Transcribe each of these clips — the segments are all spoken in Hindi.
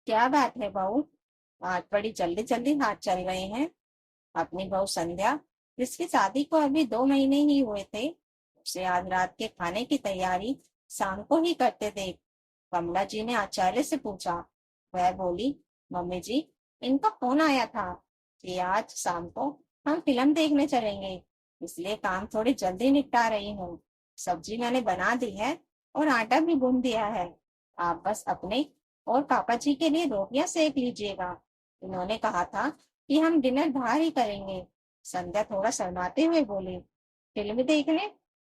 क्या बात है बहू? आज बड़ी जल्दी जल्दी हाथ चल रहे हैं। अपनी बहू संध्या, जिसकी शादी को अभी 2 महीने ही हुए थे, उसे आज रात के खाने की तैयारी शाम को ही करते देख कमला जी ने आचार्य से पूछा। वह बोली, मम्मी जी, इनका फोन आया था कि आज शाम को हम फिल्म देखने चलेंगे, इसलिए काम थोड़ी जल्दी निपटा रही हूँ। सब्जी मैंने बना दी है और आटा भी गूंद दिया है। आप बस अपने और पापा जी के लिए रोटियां सेक लीजिएगा। उन्होंने कहा था कि हम डिनर बाहर ही करेंगे। संध्या थोड़ा शर्माते हुए बोली, फिल्म देखने?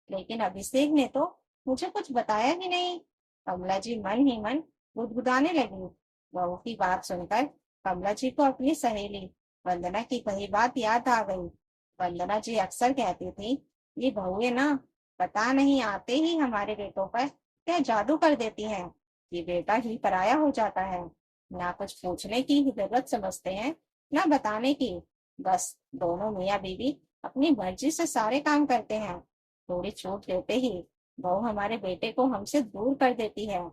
लेकिन अभिषेक ने तो मुझे कुछ बताया ही नहीं। कमला जी मन ही मन गुदगुदाने लगी। बहू की बात सुनकर कमला जी को अपनी सहेली वंदना की कही बात याद आ गई। वंदना जी अक्सर कहती थी, ये बहुएं ना, पता नहीं आते ही हमारे बेटों पर क्या जादू कर देती हैं। ये बेटा ही पराया हो जाता है। ना कुछ पूछने की जरूरत समझते हैं, ना बताने की। बस दोनों मियाँ बीवी अपनी मर्जी से सारे काम करते हैं। थोड़ी छूट देते ही बहू हमारे बेटे को हमसे दूर कर देती है।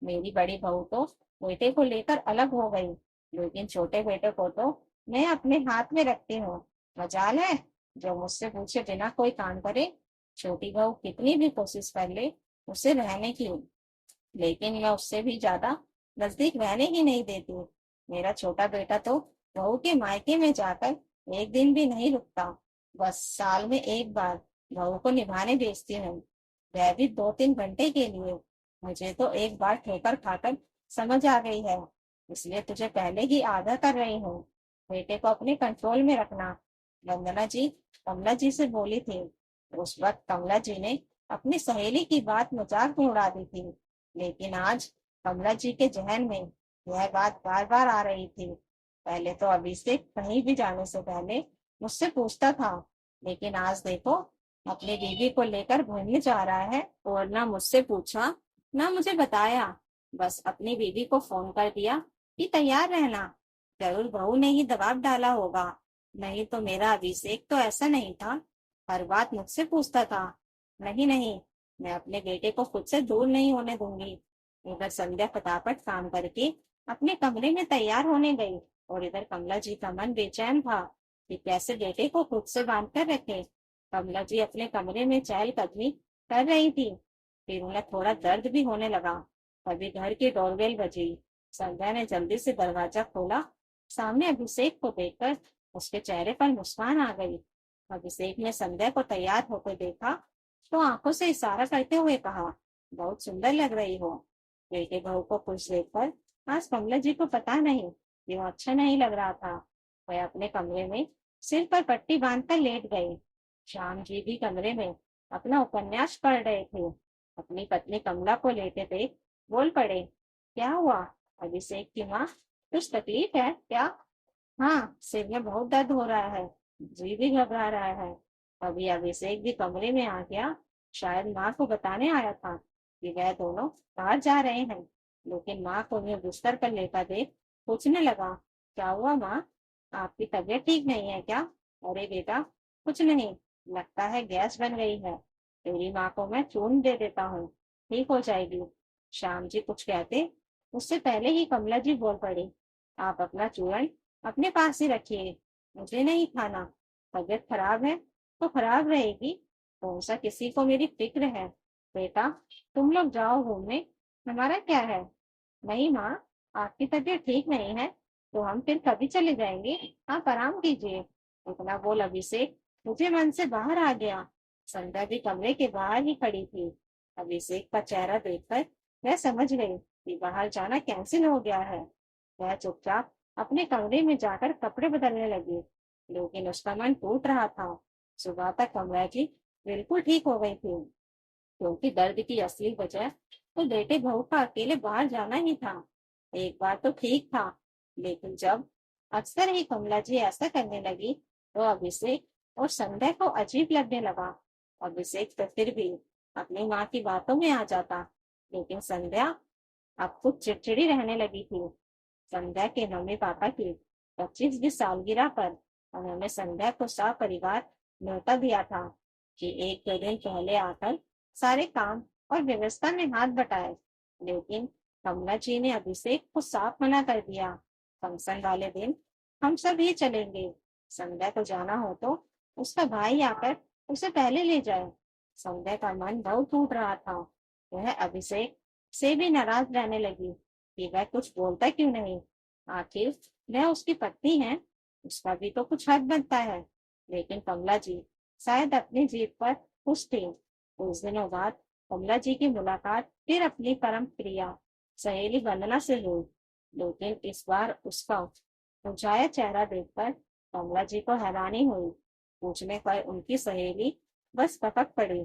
मेरी बड़ी बहू तो बेटे को लेकर अलग हो गई, लेकिन छोटे बेटे को तो मैं अपने हाथ में रखती हूँ। मजाल है जो मुझसे पूछे बिना कोई काम करे। छोटी बहू कितनी भी कोशिश कर ले उसे रहने की, लेकिन मैं उससे भी ज्यादा नजदीक रहने ही नहीं देती। मेरा छोटा बेटा तो बहू के मायके में जाकर एक दिन भी नहीं रुकता। बस साल में एक बार बहू को निभाने भेजती हूँ, वह भी 2-3 घंटे के लिए। मुझे तो एक बार ठोकर खाकर समझ आ गई है, इसलिए तुझे पहले ही आगाह कर रही हूँ। बेटे को अपने कंट्रोल में रखना। वंदना जी कमला जी से बोली थी। उस वक्त कमला जी ने अपनी सहेली की बात मजाक में उड़ा दी थी, लेकिन आज कमला जी के जहन में यह बात बार बार आ रही थी। पहले तो अभिषेक कहीं भी जाने से पहले मुझसे पूछता था, लेकिन आज देखो अपनी बीवी को लेकर घूमने जा रहा है और ना मुझसे पूछा ना मुझे बताया। बस अपनी बीवी को फोन कर दिया कि तैयार रहना। जरूर बहू ने ही दबाव डाला होगा, नहीं तो मेरा अभिषेक तो ऐसा नहीं था, हर बात मुझसे पूछता था। नहीं नहीं, मैं अपने बेटे को खुद से दूर नहीं होने दूंगी। इधर संध्या फटाफट काम करके अपने कमरे में तैयार होने गई और इधर कमला जी का मन बेचैन था कि कैसे बेटे को खुद से बांध कर रखे। कमला जी अपने कमरे में चहलकदमी कर रही थी, फिर उन्हें थोड़ा दर्द भी होने लगा। तभी घर की डोरबेल बजी। संध्या ने जल्दी से दरवाजा खोला। सामने अभिषेक को देखकर उसके चेहरे पर मुस्कान आ गई। अभिषेक ने संध्या को तैयार होकर देखा तो आंखों से इशारा करते हुए कहा, बहुत सुंदर लग रही हो। बेटे बहू को खुश देखकर आज कमला जी को पता नहीं क्यों अच्छा नहीं लग रहा था। वह अपने कमरे में सिर पर पट्टी बांधकर लेट गई। श्याम जी भी कमरे में अपना उपन्यास पढ़ रहे थे। अपनी पत्नी कमला को लेटे देख बोल पड़े, क्या हुआ अभिषेक की माँ, कुछ तकलीफ है क्या? हाँ, सिर में बहुत दर्द हो रहा है, जी भी घबरा रहा है। अभी अभिषेक भी कमरे में आ गया। शायद माँ को बताने आया था कि वह दोनों बाहर जा रहे हैं, लेकिन माँ को उन्हें बिस्तर पर लेटा देख पूछने लगा, क्या हुआ माँ, आपकी तबीयत ठीक नहीं है क्या? अरे बेटा, कुछ नहीं, लगता है गैस बन गई है। तेरी माँ को मैं चूर्ण दे देता हूँ, ठीक हो जाएगी। श्याम जी कुछ कहते उससे पहले ही कमला जी बोल पड़ी, आप अपना चूर्ण अपने पास ही रखिए, मुझे नहीं खाना। तबीयत खराब है तो खराब रहेगी, कौन सा किसी को मेरी फिक्र है। बेटा, तुम लोग जाओ घूमने, हमारा क्या है। नहीं माँ, आपकी तबीयत ठीक नहीं है तो हम फिर कभी चले जाएंगे, आप आराम कीजिए। इतना बोल अभिषेक मुझे मन से बाहर आ गया। संध्या भी कमरे के बाहर ही खड़ी थी। अभिषेक का चेहरा देखकर वह समझ गई कि बाहर जाना कैंसिल हो गया है। वह चुपचाप अपने कमरे में जाकर कपड़े बदलने लगी, लेकिन उसका मन टूट रहा था। सुबह तक कमला जी बिल्कुल ठीक हो गई थी, क्योंकि दर्द की असली वजह तो बेटे बहू का अकेले बाहर जाना ही था। एक बार तो ठीक था, लेकिन जब अक्सर ही कमला जी ऐसा करने लगी तो अभिषेक और संध्या को अजीब लगने लगा। अभिषेक तो फिर भी अपनी माँ की बातों में आ जाता, लेकिन संध्या अब कुछ चिड़चिड़ी रहने लगी थी। संध्या के मम्मी पापा की 25वीं सालगिरह पर उन्होंने संध्या को सपरिवार न्योता दिया था कि 1-2 दिन पहले आकर सारे काम और व्यवस्था में हाथ बटाए, लेकिन कमला जी ने अभिषेक को साफ मना कर दिया। फंक्शन वाले दिन हम सब ही चलेंगे। संध्या को जाना हो तो उसका भाई आकर उसे पहले ले जाए। संध्या का मन बहुत टूट रहा था। वह अभिषेक से भी नाराज रहने लगी कि वह कुछ बोलता क्यों नहीं। आखिर वह उसकी पत्नी है, उसका भी तो कुछ हक बनता है। लेकिन कमला जी शायद अपनी जीत पर खुश थी। कुछ दिनों बाद कमला जी की मुलाकात फिर अपनी परम प्रिया सहेली वंदना से हुई। लेकिन इस बार उसका मुरझाया चेहरा देखकर कमला जी को हैरानी हुई। पूछने पर उनकी सहेली बस पटक पड़ी।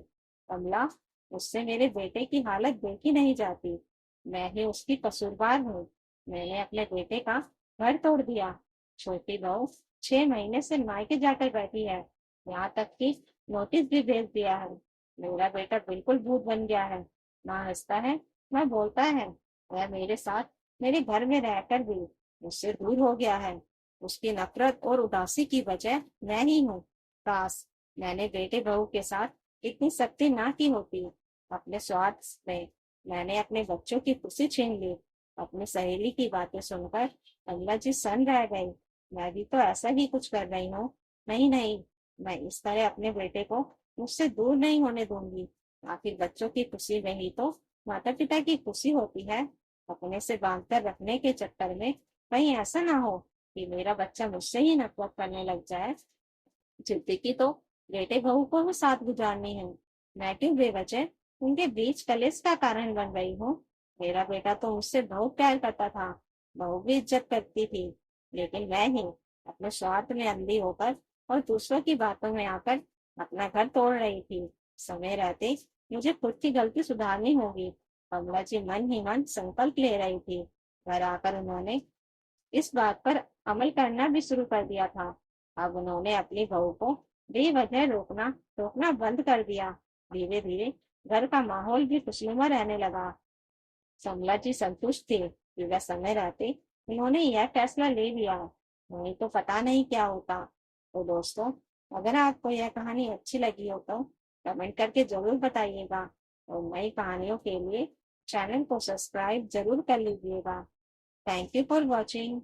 कमला, मुझसे मेरे बेटे की हालत देखी नहीं जाती। मैं ही उसकी कसूरवार हूँ। मैंने अपने बेटे का घर तोड़ दिया। छोटी बहू 6 महीने से मायके जाकर बैठी है। यहाँ तक कि नोटिस भी भेज दिया है। मेरा बेटा बिल्कुल भूत बन गया है। ना हंसता है, ना बोलता है। वह मेरे साथ मेरे घर में रहकर भी मुझसे दूर हो गया है। उसकी नफरत और उदासी की वजह मैं ही हूँ। काश मैंने बेटे बहू के साथ इतनी सख्ती ना की होती। अपने स्वार्थ में मैंने अपने बच्चों की खुशी छीन ली। अपनी सहेली की बातें सुनकर कमला जी सन रह गई। मैं भी तो ऐसा ही कुछ कर रही हूँ। नहीं नहीं, मैं इस तरह अपने बेटे को मुझसे दूर नहीं होने दूंगी। आखिर बच्चों की खुशी में ही तो माता पिता की खुशी होती है। अपने से बांध कर रखने के चक्कर में कहीं ऐसा ना हो कि मेरा बच्चा मुझसे ही नफरत करने लग जाए। जिंदगी तो बेटे बहू को भी साथ गुजारनी है। मैं क्यों बेवजह उनके बीच कलेश का कारण बन रही हूँ। मेरा बेटा तो मुझसे बहुत प्यार करता था, बहू भी इज्जत करती थी। लेकिन मैं ही अपने स्वार्थ में अंधी होकर और दूसरों की बातों में आकर अपना घर तोड़ रही थी। समय रहते मुझे खुद की गलती सुधारनी होगी। कमला जी मन ही मन संकल्प ले रही थी। घर आकर उन्होंने इस बात पर अमल करना भी शुरू कर दिया था। अब उन्होंने अपनी बहू को बेवजह रोकना टोकना बंद कर दिया। धीरे धीरे घर का माहौल भी खुशनुमा रहने लगा। कमला जी संतुष्ट थे कि वह समय रहते उन्होंने यह फैसला ले लिया। नहीं तो पता नहीं क्या होता। तो दोस्तों, अगर आपको यह कहानी अच्छी लगी हो तो कमेंट करके जरूर बताइएगा और नई कहानियों के लिए चैनल को सब्सक्राइब जरूर कर लीजिएगा। Thank you for watching.